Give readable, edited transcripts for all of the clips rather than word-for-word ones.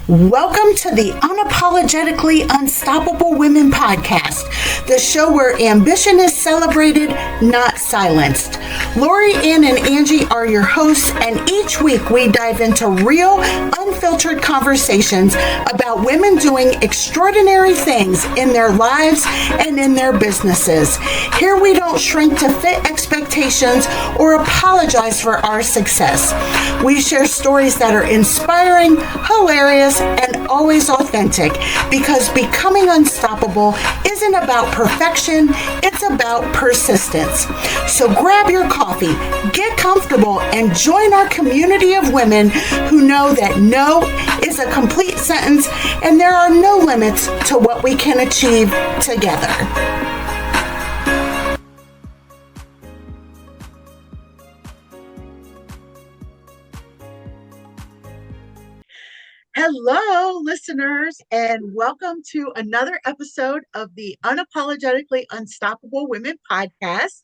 Welcome to the Unapologetically Unstoppable Women podcast, the show where ambition is celebrated, not silenced. Lori, Ann, and Angie are your hosts, and each week we dive into real, unfiltered conversations about women doing extraordinary things in their lives and in their businesses. Here we don't shrink to fit expectations or apologize for our success. We share stories that are inspiring, hilarious, and always authentic, because becoming unstoppable isn't about perfection, it's about persistence. So grab your coffee, get comfortable, and join our community of women who know that no is a complete sentence and there are no limits to what we can achieve together. Hello, listeners, and welcome to another episode of the Unapologetically Unstoppable Women podcast.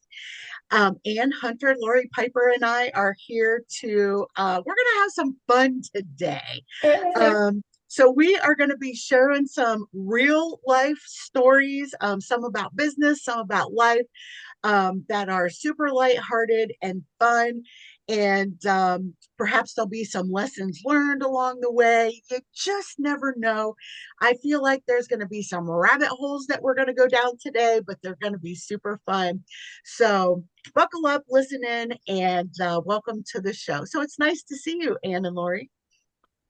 Ann Hunter, Lori Piper, and I are here to, we're going to have some fun today. So we are going to be sharing some real life stories, some about business, some about life, that are super lighthearted and fun. And perhaps there'll be some lessons learned along the way. You just never know. I feel like there's going to be some rabbit holes that we're going to go down today, but they're going to be super fun. So buckle up, listen in, and welcome to the show. So it's nice to see you, Ann and Lori.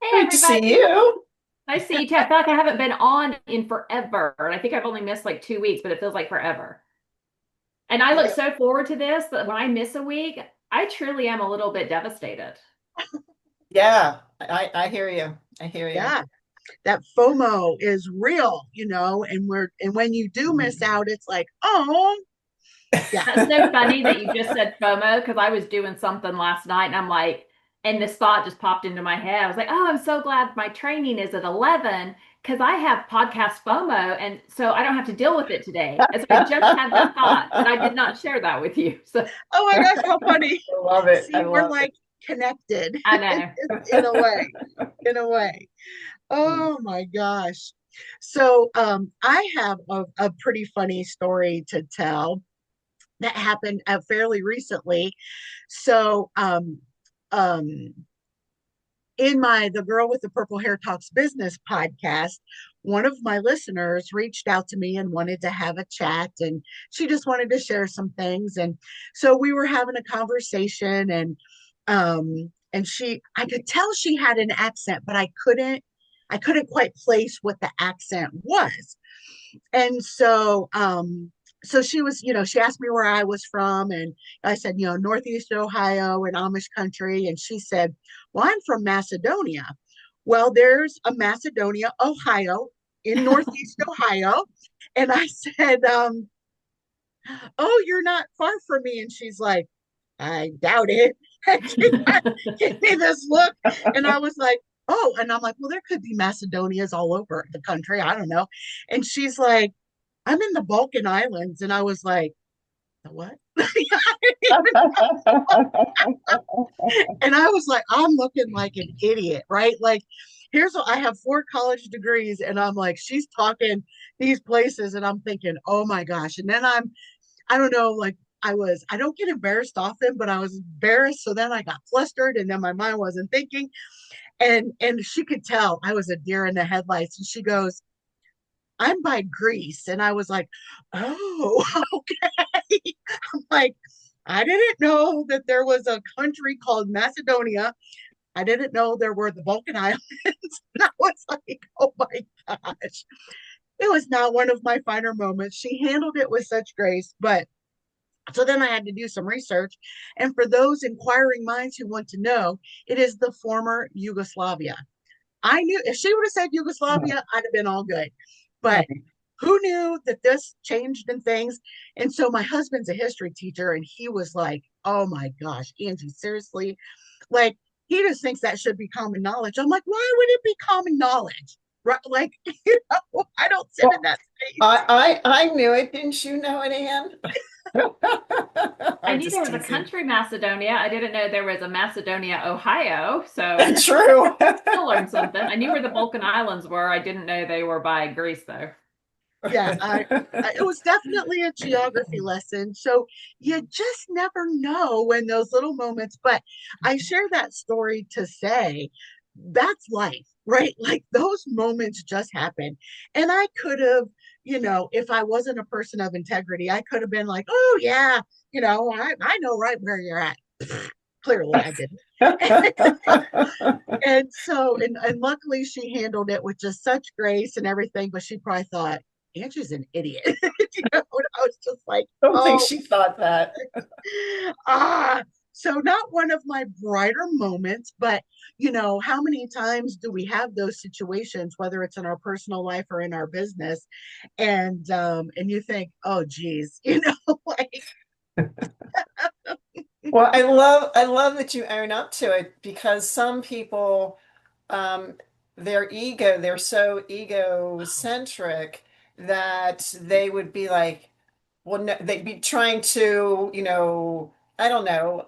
Hey, Great to see you. Nice to see you too. I feel like I haven't been on in forever. And I think I've only missed like 2 weeks, but it feels like forever. And I look so forward to this, but when I miss a week, I truly am a little bit devastated. Yeah, I hear you. I hear you. Yeah, that FOMO is real, and when you do miss out, it's like, oh, yeah. That's so funny that you just said FOMO, because I was doing something last night and I'm like, and this thought just popped into my head. I was like, oh, I'm so glad my training is at 11 because I have podcast FOMO, and so I don't have to deal with it today. And so I just had that thought, and I did not share that with you. So, oh my gosh, how funny! I love it. See, we're like connected. I know. in a way. Oh my gosh! So, I have a pretty funny story to tell that happened fairly recently. So, in the Girl with the Purple Hair Talks Business podcast, one of my listeners reached out to me and wanted to have a chat, and she just wanted to share some things. And so we were having a conversation, and I could tell she had an accent, but I couldn't quite place what the accent was. And so she was, she asked me where I was from, and I said, Northeast Ohio and Amish country. And she said, well, I'm from Macedonia. Well, there's a Macedonia, Ohio, in Northeast Ohio. And I said, oh, you're not far from me. And she's like, I doubt it. And she gave me this look. And I was like, oh, and I'm like, well, there could be Macedonias all over the country. I don't know. And she's like, I'm in the Balkan Islands. And I was like, the what? And I was like, I'm looking like an idiot, right? Like, I have 4 college degrees, and I'm like, she's talking these places, and I'm thinking, oh my gosh. And then I don't know, like, I don't get embarrassed often, but I was embarrassed. So then I got flustered, and then my mind wasn't thinking. And she could tell I was a deer in the headlights. And she goes, I'm by Greece. And I was like, oh, okay. I'm like, I didn't know that there was a country called Macedonia. I didn't know there were the Balkan Islands. And I was like, oh my gosh. It was not one of my finer moments. She handled it with such grace. But so then I had to do some research. And for those inquiring minds who want to know, it is the former Yugoslavia. I knew if she would have said Yugoslavia, I'd have been all good. But who knew that this changed in things? And so my husband's a history teacher, and he was like, oh my gosh, Angie, seriously? Like, he just thinks that should be common knowledge. I'm like, why would it be common knowledge? Right? Like, I don't sit in that space. I knew it. Didn't you know it, Ann? I I'm knew there just was a teasing. country Macedonia. I didn't know there was a Macedonia, Ohio. So True. still learned something. I knew where the Balkan Islands were. I didn't know they were by Greece, though. Yeah, it was definitely a geography lesson. So you just never know when those little moments, but I share that story to say that's life, right? Like those moments just happen. And I could have, if I wasn't a person of integrity, I could have been like, oh, yeah, I know right where you're at. Clearly, I didn't. And so, and luckily she handled it with just such grace and everything, but she probably thought, Angie's an idiot. And I was just like, Don't think oh, she thought that. ah. So not one of my brighter moments, but how many times do we have those situations, whether it's in our personal life or in our business, and you think, oh geez, like Well, I love that you own up to it because some people, um, they're so egocentric that they would be like, well, no, they'd be trying to, I don't know,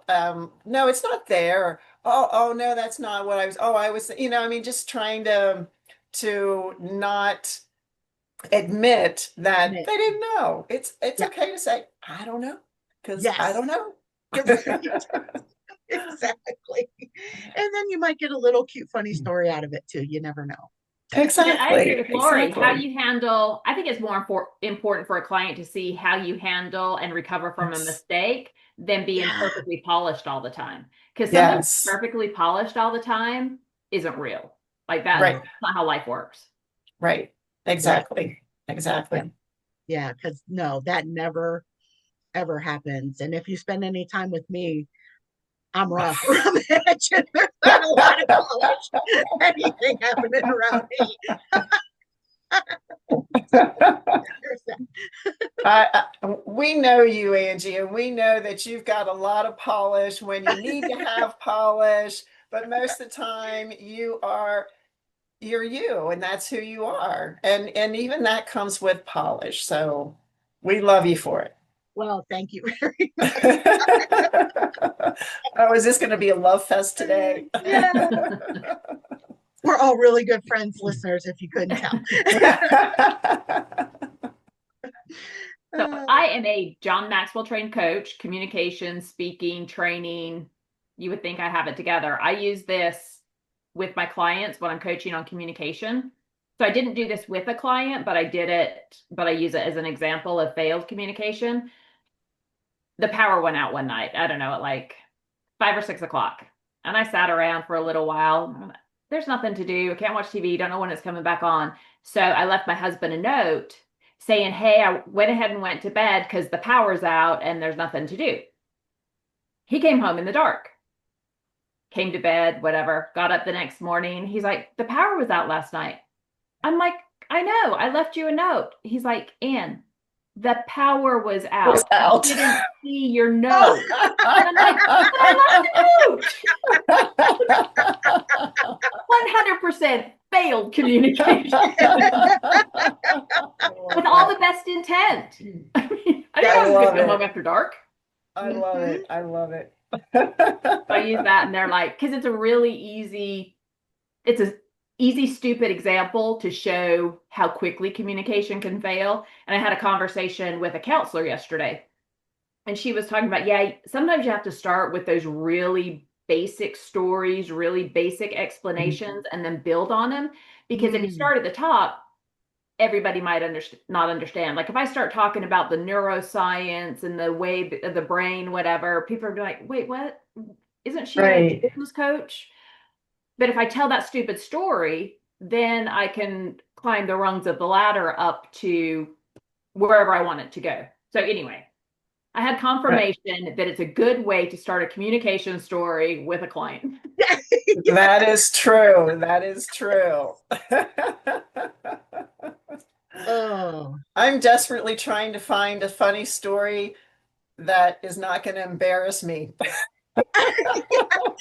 no, it's not there. Oh, no, that's not what I was. Oh, I was, I mean, just trying to not admit that admit, they didn't know. It's yeah, okay to say, I don't know, because I yes, don't know. right, exactly. And then you might get a little cute, funny story out of it too. You never know. Yeah, I agree Exactly, with Lori. How exactly. you handle, I think it's more important for a client to see how you handle and recover from a Yes. mistake than being Yeah, perfectly polished all the time. Because sometimes Yes. perfectly polished all the time isn't real. Like that's Right. not how life works. Right. right. Exactly. Yeah, Exactly. yeah. Because no, that never ever happens. And if you spend any time with me, I'm rough around the edge. There's not a lot of polish anything happening around me. There's that. We know you, Angie, and we know that you've got a lot of polish when you need to have polish, but most of the time you're you, and that's who you are. And even that comes with polish. So we love you for it. Well, thank you very Oh, is this going to be a love fest much. today? Yeah, we're all really good friends, listeners, if you couldn't tell. So Uh, I am a John Maxwell trained coach, communication, speaking, training. You would think I have it together. I use this with my clients when I'm coaching on communication. So I didn't do this with a client, but I use it as an example of failed communication. The power went out one night. I don't know, at like 5 or 6 o'clock. And I sat around for a little while. There's nothing to do. I can't watch TV. Don't know when it's coming back on. So I left my husband a note saying, hey, I went ahead and went to bed because the power's out and there's nothing to do. He came home in the dark, came to bed, whatever, got up the next morning. He's like, the power was out last night. I'm like, I know. I left you a note. He's like, Ann, the power was Was out. I out. didn't see your oh, note. And I'm like, but I left a note. 100% failed communication I love with all that. the best intent. I mean, I didn't I know I was going love to come home it. after dark. I love mhm. it. I love it. So I use that and they're like, because it's a easy, stupid example to show how quickly communication can fail. And I had a conversation with a counselor yesterday, and she was talking about, yeah, sometimes you have to start with those really basic stories, really basic explanations, and then build on them. Because if you Mm, start at the top, everybody might not understand. Like if I start talking about the neuroscience and the way of the brain, whatever, people are like, wait, what? Isn't she a Right. business coach? But if I tell that stupid story, then I can climb the rungs of the ladder up to wherever I want it to go. So anyway, I had Right. confirmation that it's a good way to start a communication story with a client. That is true. That is true. oh, I'm desperately trying to find a funny story that is not going to embarrass me.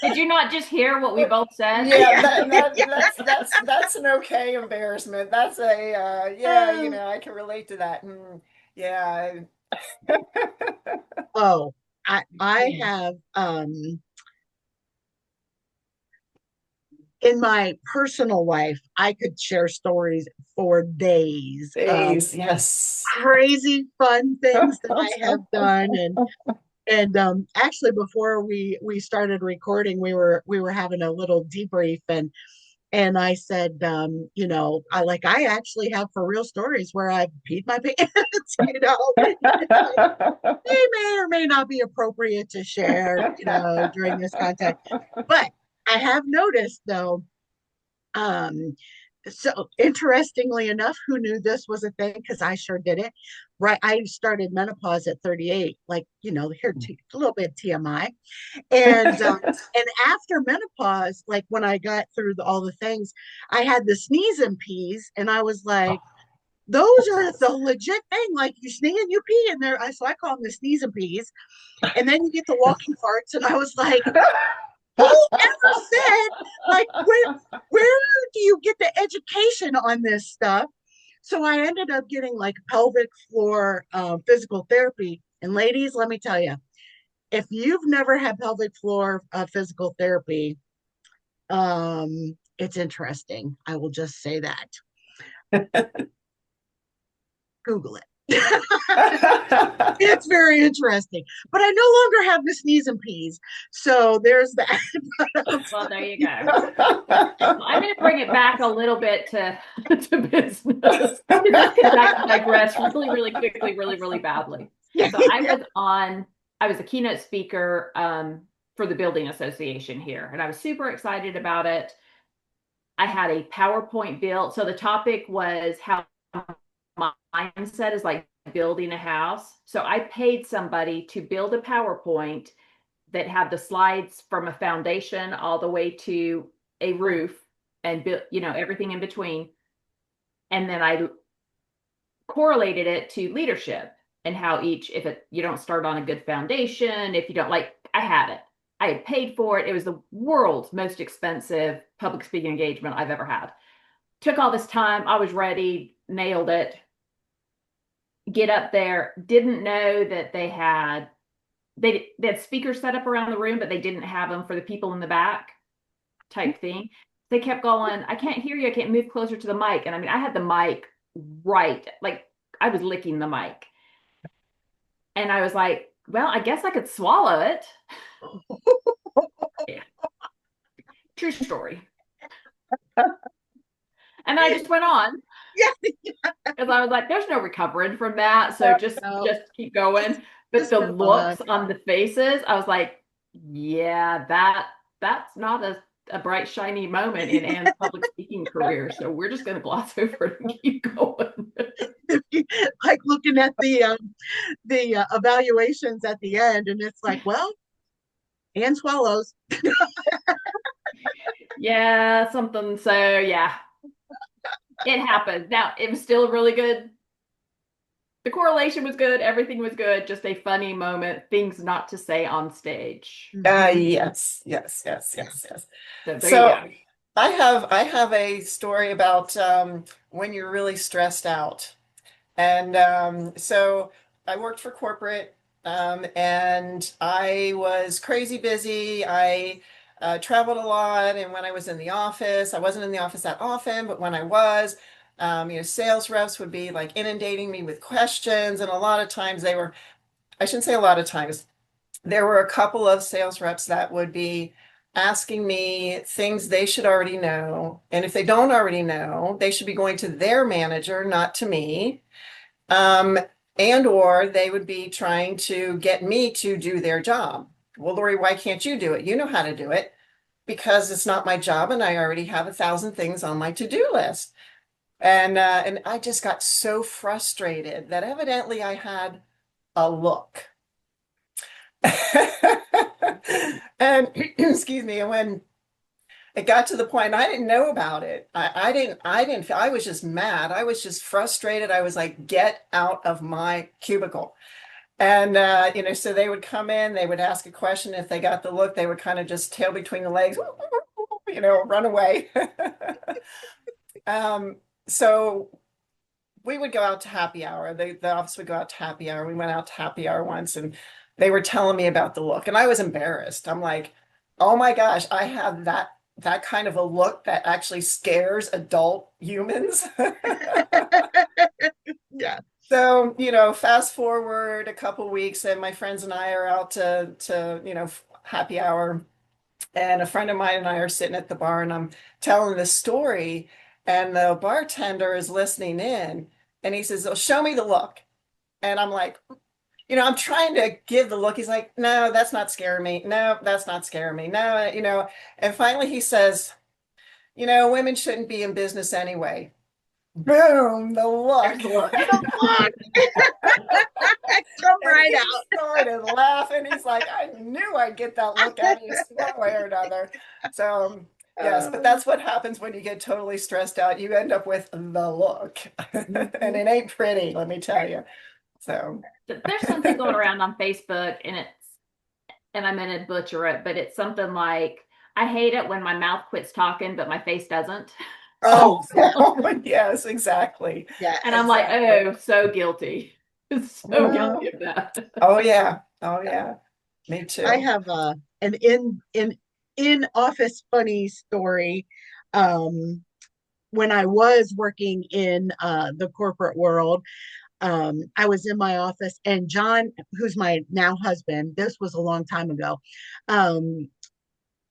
Did you not just hear what we both said? Yeah, yeah, that's an okay embarrassment. That's a yeah, yeah. I can relate to that. Yeah, Oh, I have in my personal life, I could share stories for days of Days, yes. crazy fun things that I have done. And actually before we started recording, we were having a little debrief, and I said, I actually have for real stories where I've peed my pants, they may or may not be appropriate to share, during this context. But I have noticed though, um, so interestingly enough, who knew this was a thing? Because I sure did it. Right, I started menopause at 38, like here a little bit TMI, and after menopause, like when I got through all the things, I had the sneeze and peas, and I was like, those are the legit thing. Like you sneeze and you pee, and so I call them the sneeze and peas, and then you get the walking farts, and I was like, who ever said, like, where do you get the education on this stuff? So I ended up getting like pelvic floor physical therapy. And ladies, let me tell you, if you've never had pelvic floor physical therapy, it's interesting. I will just say that. Google it. It's very interesting. But I no longer have the sneeze and peas. So there's that. Well, there you go. Well, I'm going to bring it back a little bit to business. This could digress really, really quickly, really, really badly. Yeah. So I was a keynote speaker for the building association here, and I was super excited about it. I had a PowerPoint built. So the topic was how mindset is like building a house. So I paid somebody to build a PowerPoint that had the slides from a foundation all the way to a roof and everything in between. And then I correlated it to leadership and how you don't start on a good foundation, if you don't like, I had it. I had paid for it. It was the world's most expensive public speaking engagement I've ever had. Took all this time. I was ready, nailed it. Get up there, didn't know that they had speakers set up around the room, but they didn't have them for the people in the back type thing. They kept going, I can't hear you. I can't move closer to the mic. And I mean, I had the mic right, like I was licking the mic. And I was like, well, I guess I could swallow it. Yeah. True story. And I just went on Yeah. because I was like, there's no recovering from that. So just No, just keep going. But just the for fun. looks on the faces, I was like, yeah, that's not a bright, shiny moment in Anne's public speaking career. So we're just gonna gloss over it and keep going. Like looking at the evaluations at the end, and it's like, well, and swallows. Yeah, something. So yeah, it happened. Now it was still really good. The correlation was good, everything was good, just a funny moment, things not to say on stage. Mhm. Yes, yes, yes, yes, yes. So there you So go. I have a story about when you're really stressed out. And so I worked for corporate and I was crazy busy. I traveled a lot. And when I was in the office, I wasn't in the office that often, but when I was, sales reps would be like inundating me with questions. And a lot of times I shouldn't say a lot of times, there were a couple of sales reps that would be asking me things they should already know. And if they don't already know, they should be going to their manager, not to me. Um, and or they would be trying to get me to do their job. Well, Lori, why can't you do it? You know how to do it because it's not my job and I already have 1,000 things on my to-do list. And I just got so frustrated that evidently I had a look. And excuse me, and when it got to the point I didn't know about it. I didn't feel I was just mad. I was just frustrated. I was like, get out of my cubicle. And so they would come in, they would ask a question. If they got the look, they would kind of just tail between the legs, run away. um, so we would go out to happy hour. The office would go out to happy hour. We went out to happy hour once and they were telling me about the look and I was embarrassed. I'm like, oh my gosh, I have that kind of a look that actually scares adult humans. Yeah. So, fast forward a couple weeks and my friends and I are out to happy hour. And a friend of mine and I are sitting at the bar and I'm telling this story and the bartender is listening in and he says, "Oh, show me the look." And I'm like, I'm trying to give the look. He's like, "No, that's not scaring me. No, that's not scaring me. No." And finally he says, "Women shouldn't be in business anyway." Boom, the There's look. the look. Look, come And right he out. started laughing. He's like, "I knew I'd get that look out of you some way or another." So, yes, but Uh, that's what happens when you get totally stressed out. You end up with the look. And mhm. it ain't pretty, let me tell you. So, There's something going around on Facebook, and I'm going to butcher it, but it's something like, I hate it when my mouth quits talking, but my face doesn't. Oh, yeah. yes, exactly. Yeah, And I'm like, Exactly. oh, so guilty. So Mhm. guilty of that. Oh, yeah. Oh, yeah. yeah. Me I too. have an in office funny story. Um, when I was working in the corporate world, I was in my office, and John, who's my now husband, this was a long time ago. Um,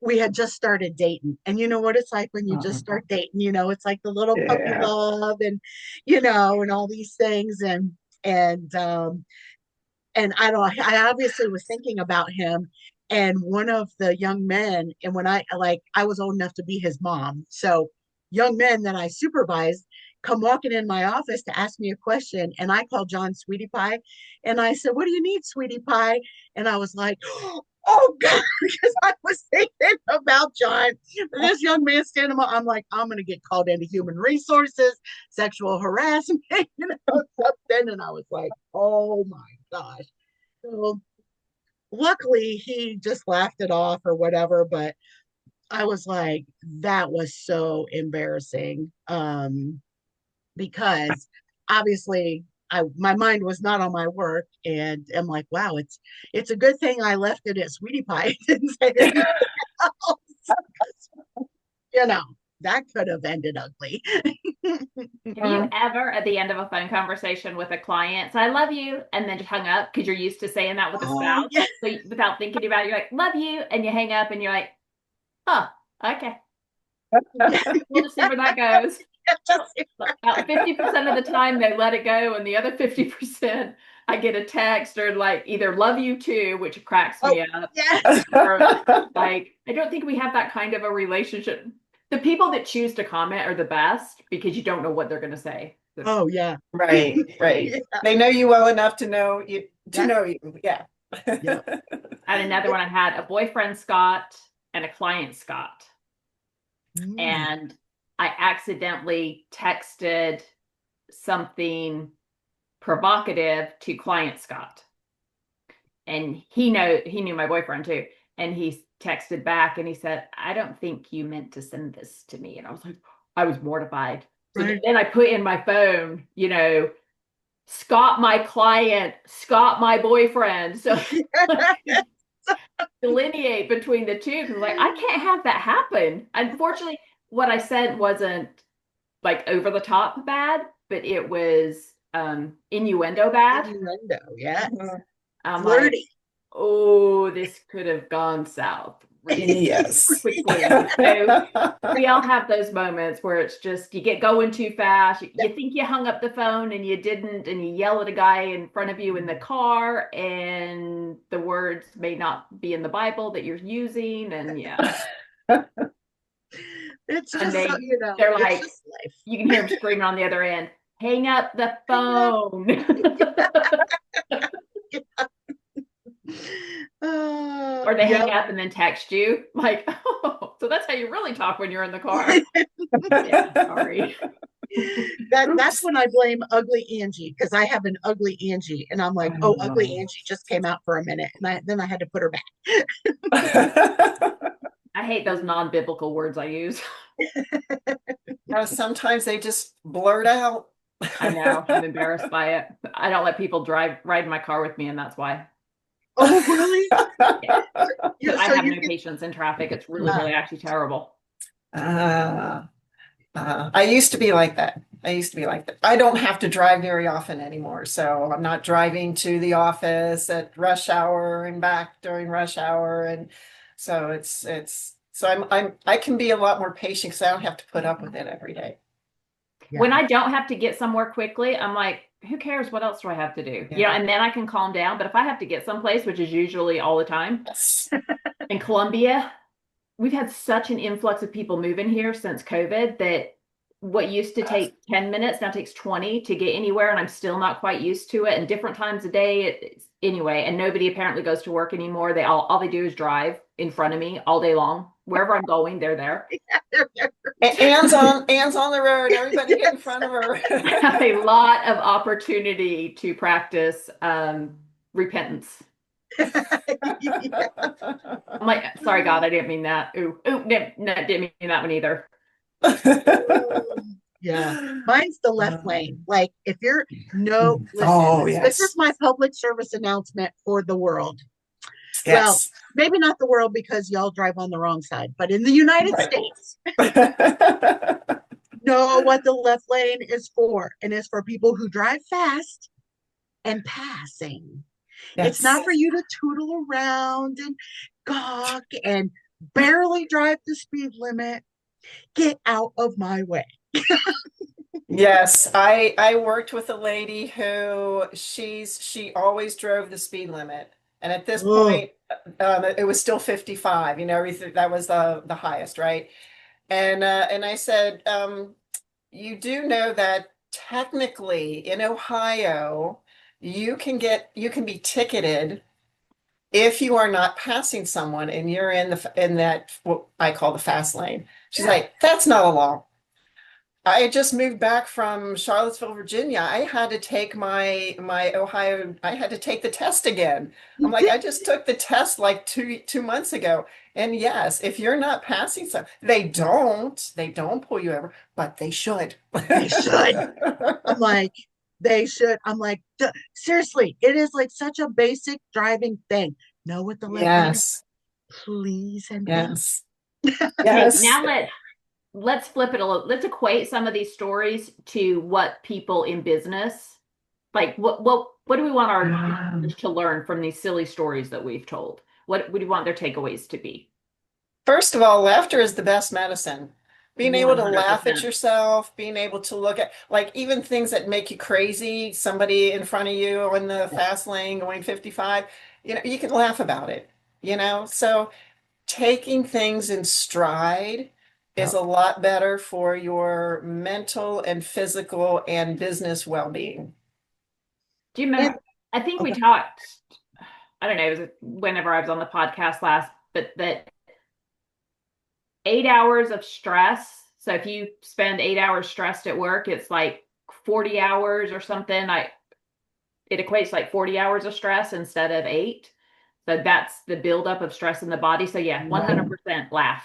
we had just started dating, and you know what it's like when you just Mhm. start dating. It's like the little puppy Yeah. love, and and all these things, and and I don't. I obviously was thinking about him, and one of the young men, and when I was old enough to be his mom, so young men that I supervised come walking in my office to ask me a question, and I called John Sweetie Pie, and I said, "What do you need, Sweetie Pie?" And I was like, "Oh God," because I was thinking about John. This young man standing up, I'm like, I'm gonna get called into human resources, sexual harassment, something, and I was like, oh my gosh. So luckily he just laughed it off or whatever, but I was like, that was so embarrassing. Because obviously my mind was not on my work, and I'm like, wow, it's a good thing I left it at Sweetie Pie. Didn't say anything else. You know, that could have ended ugly. Have you Mhm. ever, at the end of a phone conversation with a client, so I love you, and then just hung up because you're used to saying that with a Oh spouse? yeah. So without thinking about it, you're like, love you, and you hang up and you're like, huh, okay, we'll just see where that goes. About 50% of the time they let it go, and the other 50% I get a text or like either love you too, which cracks Oh me up, yes. or like, I don't think we have that kind of a relationship. The people that choose to comment are the best because you don't know what they're going to say. Oh yeah. Right, right. Yeah. They know you well enough to know you to Yes. know you. Yeah. Yep. And another one, I had a boyfriend, Scott, and a client, Scott. Mm. And I accidentally texted something provocative to client Scott. And he knew my boyfriend too. And he texted back and he said, I don't think you meant to send this to me. And I was like, I was mortified. So Right. then I put in my phone, Scott my client, Scott my boyfriend. So delineate between the two because like I can't have that happen. Unfortunately, what I said wasn't like over the top bad, but it was innuendo bad. Innuendo. Yes. Mhm. I'm like, Flirty. oh, this could have gone south really Yes. quickly. So we all have those moments where it's just you get going too fast. You Yep. think you hung up the phone and you didn't, and you yell at a guy in front of you in the car, and the words may not be in the Bible that you're using, and yeah, It's and just so they're it's like, just life. you can hear them screaming on the other end, hang up the phone. Or they hang Yep. up and then text you, like, oh, so that's how you really talk when you're in the car. Yeah, sorry. That's Oops. when I blame ugly Angie, because I have an ugly Angie, and I'm like, oh, ugly Oh. Angie just came out for a minute, and then I had to put her back. I hate those non-biblical words I use. Sometimes they just blurt out. I know. I'm embarrassed by it. I don't let people ride in my car with me, and that's why. Oh, really? Yeah. Yeah, I so have you no can, patience in traffic. It's really, uh, really actually terrible. Uh, I used to be like that. I used to be like that. I don't have to drive very often anymore, so I'm not driving to the office at rush hour and back during rush hour, and so I can be a lot more patient because I don't have to put up with it every day. When yeah. I don't have to get somewhere quickly, I'm like, who cares? What else do I have to do? Yeah. And then I can calm down. But if I have to get someplace, which is usually all the time, Yes. in Columbia, we've had such an influx of people moving here since COVID that what used to take 10 minutes now takes 20 to get anywhere. And I'm still not quite used to it. And different times a day, anyway. And nobody apparently goes to work anymore. All they do is drive in front of me all day long. Wherever I'm going, they're there. Anne's on the road. Everybody get in front of her. I have a lot of opportunity to practice repentance. Yeah. I'm like, sorry, God, I didn't mean that. Ooh, ooh, no, didn't mean that one either. Yeah. Mine's the left lane. Like if you're no, listen, Oh, this is yes. my public service announcement for the world. Well, Yes. maybe not the world because y'all drive on the wrong side, but in the United Right. States, know what the left lane is for. And it's for people who drive fast and passing. It's not Yes. for you to tootle around and gawk and barely drive the speed limit. Get out of my way. Yes, I worked with a lady who she always drove the speed limit, and at this Oh, point, it was still 55. Everything that was the highest, right? And I said, you do know that technically in Ohio, you can be ticketed if you are not passing someone and you're in that what I call the fast lane. She's yeah. like, that's not a law. I had just moved back from Charlottesville, Virginia. I had to take my Ohio, I had to take the test again. I'm You like, did. I just took the test like two months ago. And yes, if you're not passing some, they don't pull you over, but they should. They should. I'm like, they should. I'm like, seriously, it is like such a basic driving thing. Know what the left lane is, Yes, please and thank yes, Okay, yes. now let's flip it a little. Let's equate some of these stories to what people in business like. What do we want our Um, listeners to learn from these silly stories that we've told? What do you want their takeaways to be? First of all, laughter is the best medicine. Being able to laugh at 100%. yourself, being able to look at like even things that make you crazy, somebody in front of you in the fast lane going 55, you can laugh about it, So taking things in stride is Yep. a lot better for your mental and physical and business well-being. Do you And remember? I think we okay. talked, I don't know, it was whenever I was on the podcast last, but that 8 hours of stress. So if you spend 8 hours stressed at work, it's like 40 hours or something. It equates like 40 hours of stress instead of eight. So that's the buildup of stress in the body. So yeah, Right. 100% laugh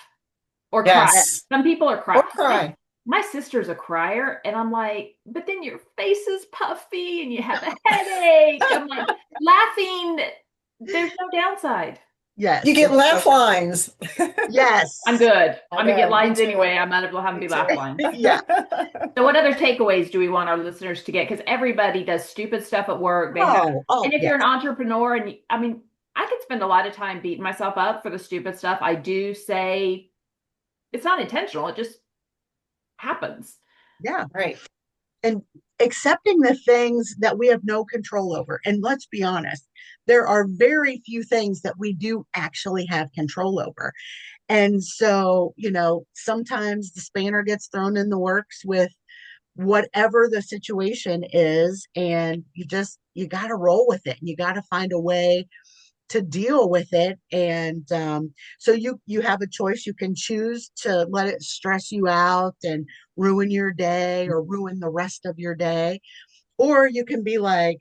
or cry. Yeah. Yes. Some people are Or cry. cry. My sister's a crier, and I'm like, but then your face is puffy and you have a headache. I'm like, laughing, there's no downside. You Yes. get It's laugh so lines. I'm yes. good. I I'm gonna get know, me lines too. anyway. I might as well have them Me be laugh too. lines. Yeah. So, what other takeaways do we want our listeners to get? Because everybody does stupid stuff at work. Oh, And oh, if you're an yes. entrepreneur, and I mean, I could spend a lot of time beating myself up for the stupid stuff. I do say it's not intentional, it just happens. Yeah. Right. And accepting the things that we have no control over. And let's be honest, there are very few things that we do actually have control over. And so, sometimes the spanner gets thrown in the works with whatever the situation is, and you got to roll with it. You got to find a way to deal with it. And so you have a choice. You can choose to let it stress you out and ruin your day or ruin the rest of your day, or you can be like,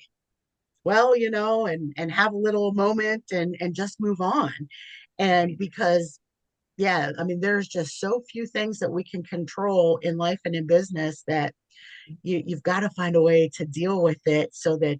well, and have a little moment and just move on. And because yeah, I mean, there's just so few things that we can control in life and in business that you've got to find a way to deal with it so that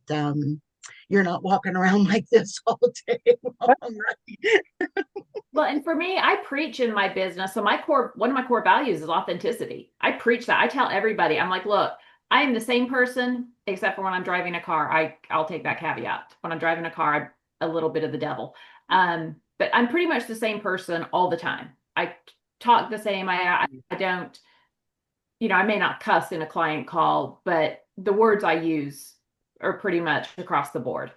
you're not walking around like this all day long, right? Well, and for me, I preach in my business. So one of my core values is authenticity. I preach that. I tell everybody, I'm like, look, I am the same person, except for when I'm driving a car. I'll take that caveat. When I'm driving a car, I'm a little bit of the devil. But I'm pretty much the same person all the time. I talk the same. I don't, I may not cuss in a client call, but the words I use are pretty much across the board.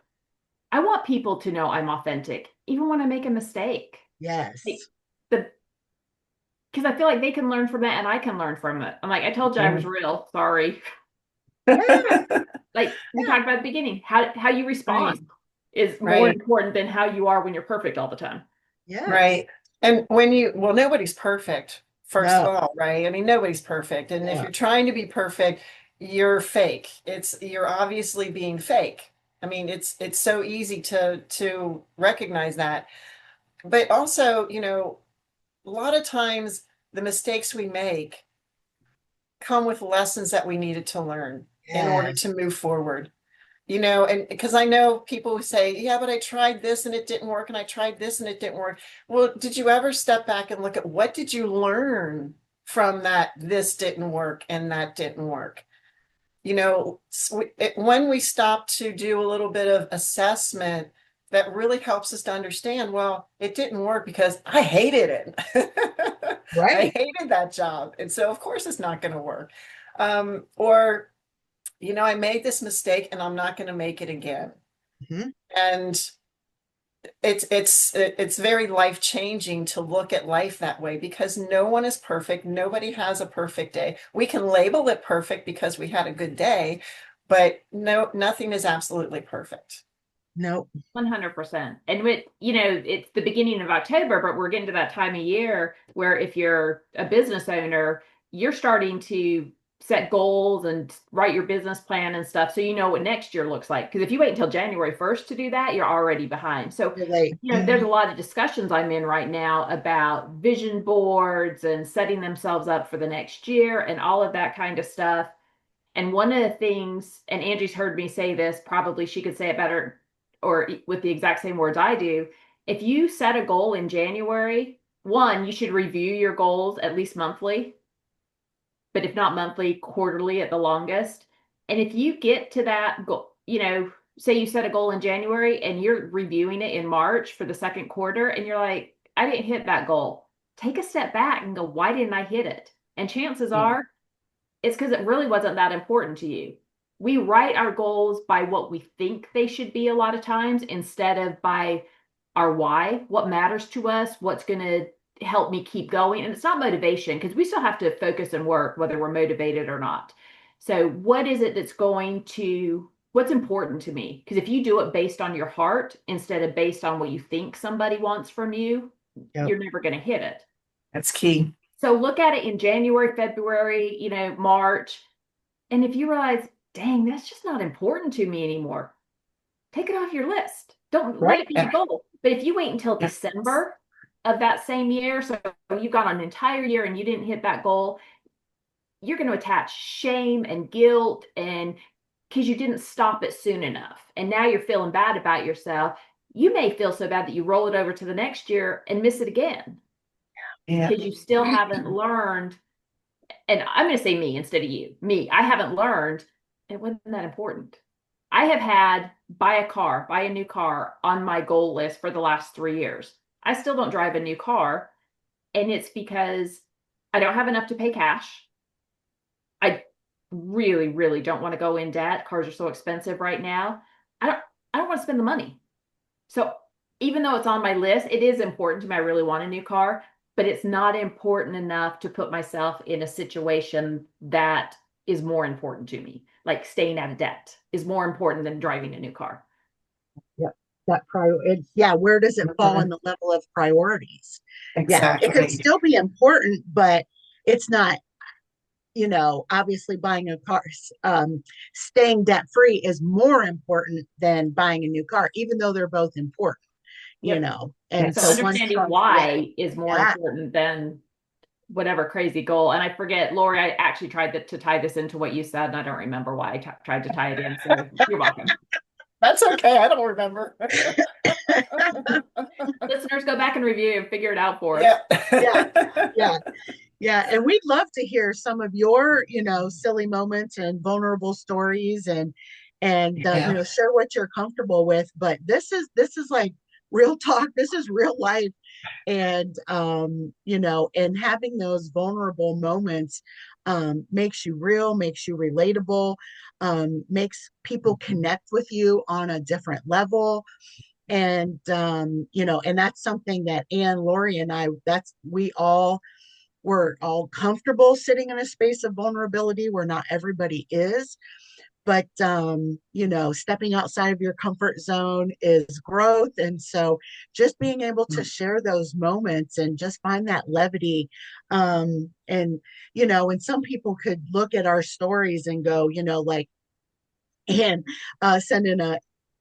I want people to know I'm authentic, even when I make a mistake. Like, Yes. the because I feel like they can learn from it and I can learn from it. I'm like, I told you I was Mhm. real. Sorry. Yeah. Like we Yeah. talked about at the beginning, how you Right, respond is more right, important than how you are when you're perfect all the time. Yes. right. And when well, nobody's perfect, first of No. all, right? I mean, nobody's perfect. And if Yeah. you're trying to be perfect, you're fake. You're obviously being fake. I mean, it's so easy to recognize that. But also, a lot of times the mistakes we make come with lessons that we needed to learn in order Yes. to move forward. And because I know people who say, yeah, but I tried this and it didn't work, and I tried this and it didn't work. Well, did you ever step back and look at what did you learn from that this didn't work and that didn't work? When we stop to do a little bit of assessment, that really helps us to understand, well, it didn't work because I hated it. I Right. hated that job. And so, of course, it's not going to work. Or, I made this mistake and I'm not going to make it again. Hmm. And it's very life changing to look at life that way because no one is perfect. Nobody has a perfect day. We can label it perfect because we had a good day, but no, nothing is absolutely perfect. Nope. 100%. And it's the beginning of October, but we're getting to that time of year where if you're a business owner, you're starting to set goals and write your business plan and stuff so you know what next year looks like. Because if you wait until January 1st to do that, you're already behind. So, You're late. there's a Mhm. lot of discussions I'm in right now about vision boards and setting themselves up for the next year and all of that kind of stuff. And one of the things, and Angie's heard me say this, probably she could say it better or with the exact same words I do. If you set a goal in January, one, you should review your goals at least monthly, but if not monthly, quarterly at the longest. And if you get to that goal, say you set a goal in January and you're reviewing it in March for the second quarter and you're like, I didn't hit that goal. Take a step back and go, why didn't I hit it? And chances Mm. are it's because it really wasn't that important to you. We write our goals by what we think they should be a lot of times instead of by our why, what matters to us, what's going to help me keep going. And it's not motivation because we still have to focus and work whether we're motivated or not. So, what is it what's important to me? Because if you do it based on your heart instead of based on what you think somebody wants from you, Yep. you're never going to hit it. That's key. So look at it in January, February, March. And if you realize, dang, that's just not important to me anymore, take it off your list. Don't let Right. it be a Yeah. goal. But if you wait until Yeah. December of that same year, so you've got an entire year and you didn't hit that goal, you're going to attach shame and guilt and because you didn't stop it soon enough. And now you're feeling bad about yourself. You may feel so bad that you roll it over to the next year and miss it again Yeah. because you still haven't learned. And I'm going to say me instead of you. Me, I haven't learned it wasn't that important. I have had buy a new car on my goal list for the last 3 years. I still don't drive a new car, and it's because I don't have enough to pay cash. I really, really don't want to go in debt. Cars are so expensive right now. I don't I don't want to spend the money. So even though it's on my list, it is important to me. I really want a new car, but it's not important enough to put myself in a situation that is more important to me. Like staying out of debt is more important than driving a new car. Yep. That it's, yeah, where does it fall in Mhm. the level of priorities? Yeah, it could Exactly. still be important, but it's not, obviously buying a car, staying debt free is more important than buying a new car, even though they're both important. Yep. and So so Yes. once understanding comes yeah, why is more yeah. important than whatever crazy goal. And I forget, Lori, I actually tried to tie this into what you said, and I don't remember why I tried to tie it in. So you're welcome. That's okay. I don't remember. Listeners, go back and review and figure it out for us. Yeah. Yeah, yeah. Yeah, and we'd love to hear some of your, silly moments and vulnerable stories, and Yeah. share what you're comfortable with. But this is like real talk. This is real life, and having those vulnerable moments makes you real, makes you relatable, makes people connect with you on a different level. And that's something that Anne, Lori, and I, we all we're all comfortable sitting in a space of vulnerability where not everybody is. But stepping outside of your comfort zone is growth. And so just being able to share those moments and just find that levity. And some people could look at our stories and go, like, and send in a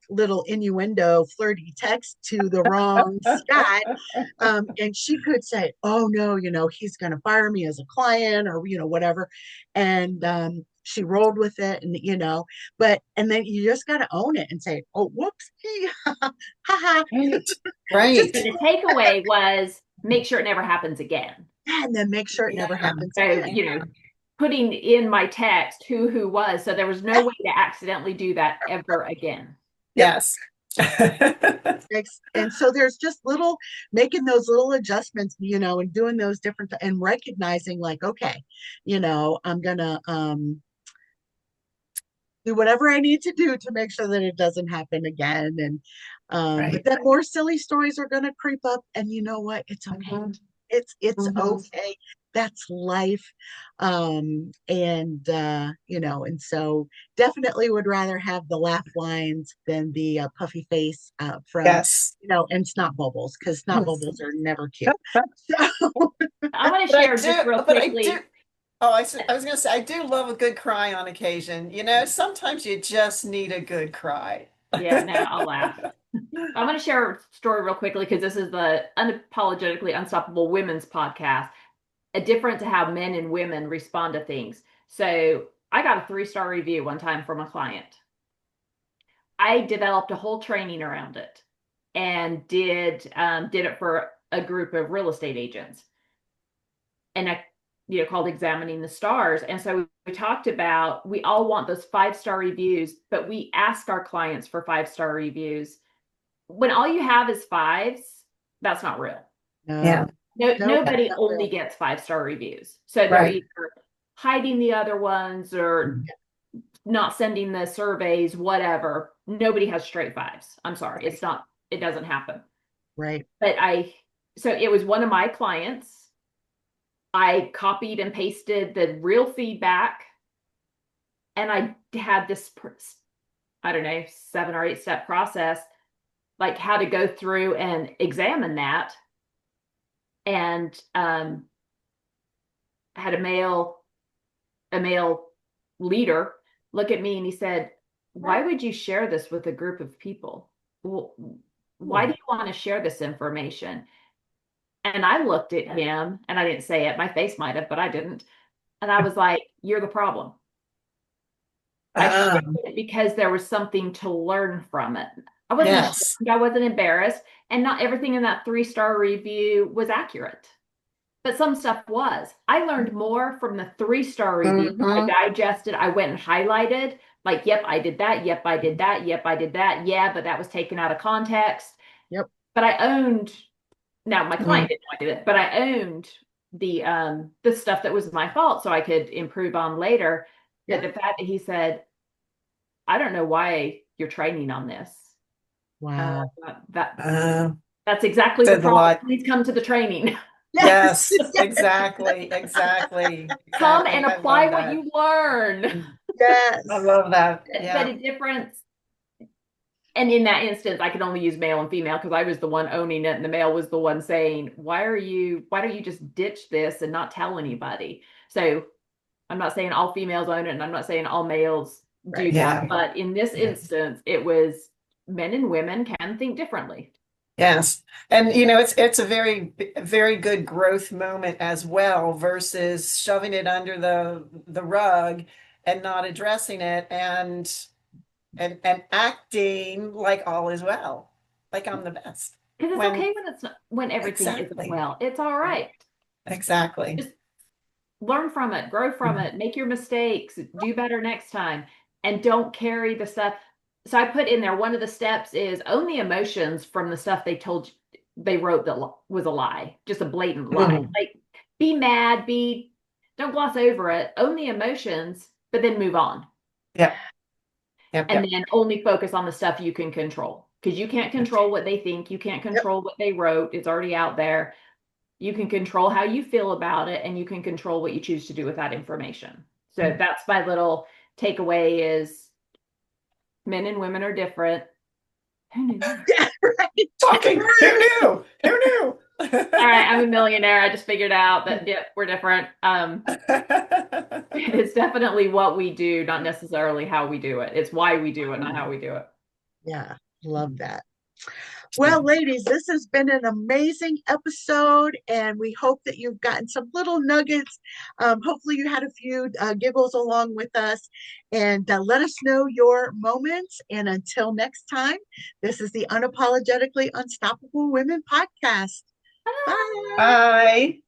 little innuendo flirty text to the wrong Scott, and she could say, oh no, he's going to fire me as a client, or whatever. And she rolled with it, and then you just got to own it and say, oh whoops, ha ha. Right. Just So Right. the takeaway was make sure it never happens again. and then make sure it never Yeah. happens So, again. putting in my text who was, so there was no way to accidentally do that ever again. Yep. Yes. And so there's just making those little adjustments, and doing those different, and recognizing like, okay, I'm gonna do whatever I need to do to make sure that it doesn't happen again. And but Right. then more silly stories are gonna creep up, and you know what? It's okay. Mhm. It's Mhm. okay. That's life. And so definitely would rather have the laugh lines than the puffy face from Yes. and snot bubbles, because snot bubbles are never cute. So I want to But I share do, just real but I do. quickly. Oh, I was gonna say I do love a good cry on occasion. Sometimes you just need a good cry. Yeah, no, I'll laugh. I'm going to share a story real quickly because this is the Unapologetically Unstoppable Women's podcast, a different to how men and women respond to things. So I got a 3-star review one time from a client. I developed a whole training around it and did it for a group of real estate agents, and I called Examining the Stars. And so we talked about, we all want those 5-star reviews, but we ask our clients for 5-star reviews. When all you have is fives, that's not real. Yeah. no, No, nope, nobody not only real. gets 5-star reviews. So they're Right. either hiding the other ones or not sending the surveys, whatever. Nobody has straight fives. I'm sorry. Right. It doesn't happen. Right. But so it was one of my clients. I copied and pasted the real feedback, and I had this, I don't know, 7 or 8-step process, like how to go through and examine that. And had a male leader look at me and he said, why would you share this with a group of people? Well, why do you want to share this information? And I looked at him, and I didn't say it. My face might have, but I didn't. And I was like, you're the problem. I shared Um, it because there was something to learn from it. I wasn't yes. ashamed, I wasn't embarrassed, and not everything in that 3-star review was accurate. But some stuff was. I learned more from the 3-star review. I Hmm. digested, I went and highlighted, like, yep, I did that. Yep, I did that. Yep, I did that. Yeah, but that was taken out of context. Yep. But I owned, now my client didn't know I did it, but I owned the stuff that was my fault so I could improve on later. But Yeah. the fact that he said, I don't know why you're training on this. Uh, Wow. that Uh, that's exactly the says a problem. lot. Please come to the training. Yes. Yes, exactly, exactly, Come exactly. and I apply love what that. you learn. I Yes. love that. But Yeah. a difference, and in that instance, I could only use male and female because I was the one owning it, and the male was the one saying, why don't you just ditch this and not tell anybody? So I'm not saying all females own it, and I'm not saying all males do Right. that. Yeah. But in this Yeah. instance, it was men and women can think differently. Yes. And it's a very good growth moment as well versus shoving it under the rug and not addressing it and acting like all is well, like I'm the best. Because it's When okay when it's not, when everything isn't exactly, well. It's all right. exactly. Just learn from it, grow from it, make your mistakes, do better next time, and don't carry the stuff. So I put in there one of the steps is own the emotions from the stuff they told you they wrote that was a lie, just a blatant lie. Mhm. Like be mad, don't gloss over it, own the emotions, but then move on. Yep. Yep. And Yep. then only focus on the stuff you can control. Because you can't control what they think, you can't Yep. control what they wrote. It's already out there. You can control how you feel about it, and you can control what you choose to do with that information. So that's my little takeaway is men and women are different. Who knew that? Yeah, right. Talking. Who knew? Who knew? All right, I'm a millionaire. I just figured out that we're different. It's definitely what we do, not necessarily how we do it. It's why we do it, not how we do it. Yeah, love that. Well, ladies, this has been an amazing episode, and we hope that you've gotten some little nuggets. Hopefully, you had a few giggles along with us, and let us know your moments. And until next time, this is the Unapologetically Unstoppable Women podcast. Bye. Bye.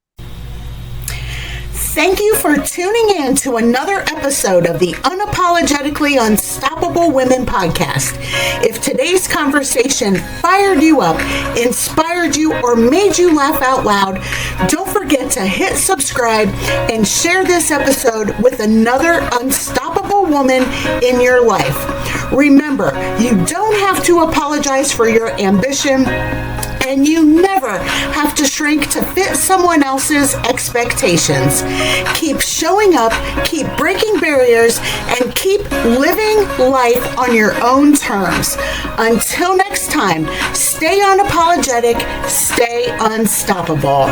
Thank you for tuning in to another episode of the Unapologetically Unstoppable Women podcast. If today's conversation fired you up, inspired you, or made you laugh out loud, don't forget to hit subscribe and share this episode with another unstoppable woman in your life. Remember, you don't have to apologize for your ambition, and you never have to shrink to fit someone else's expectations. Keep showing up, keep breaking barriers, and keep living life on your own terms. Until next time, stay unapologetic, stay unstoppable.